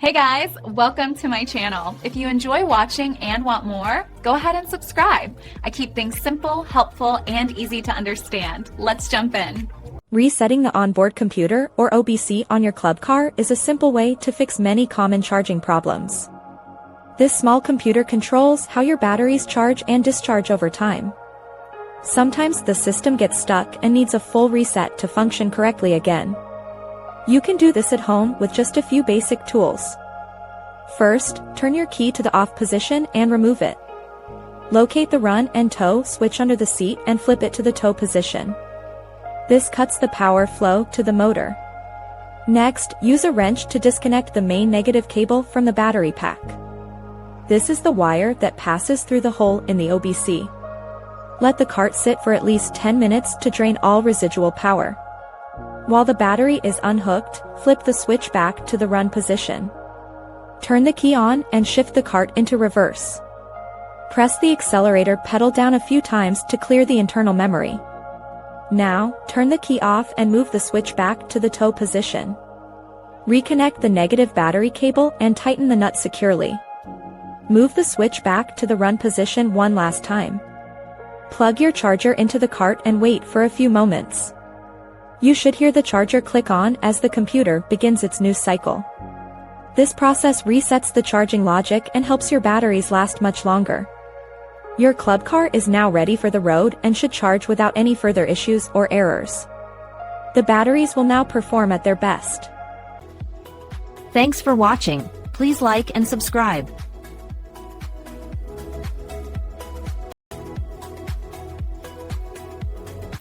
Hey guys, welcome to my channel. If you enjoy watching and want more, go ahead and subscribe. I keep things simple, helpful, and easy to understand. Let's jump in. Resetting the onboard computer, or OBC, on your club car is a simple way to fix many common charging problems. This small computer controls how your batteries charge and discharge over time. Sometimes the system gets stuck and needs a full reset to function correctly again. You can do this at home with just a few basic tools. First, turn your key to the off position and remove it. Locate the run and tow switch under the seat and flip it to the tow position. This cuts the power flow to the motor. Next, use a wrench to disconnect the main negative cable from the battery pack. This is the wire that passes through the hole in the OBC. Let the cart sit for at least 10 minutes to drain all residual power. While the battery is unhooked, flip the switch back to the run position. Turn the key on and shift the cart into reverse. Press the accelerator pedal down a few times to clear the internal memory. Now, turn the key off and move the switch back to the tow position. Reconnect the negative battery cable and tighten the nut securely. Move the switch back to the run position one last time. Plug your charger into the cart and wait for a few moments. You should hear the charger click on as the computer begins its new cycle. This process resets the charging logic and helps your batteries last much longer. Your club car is now ready for the road and should charge without any further issues or errors. The batteries will now perform at their best. Thanks for watching. Please like and subscribe.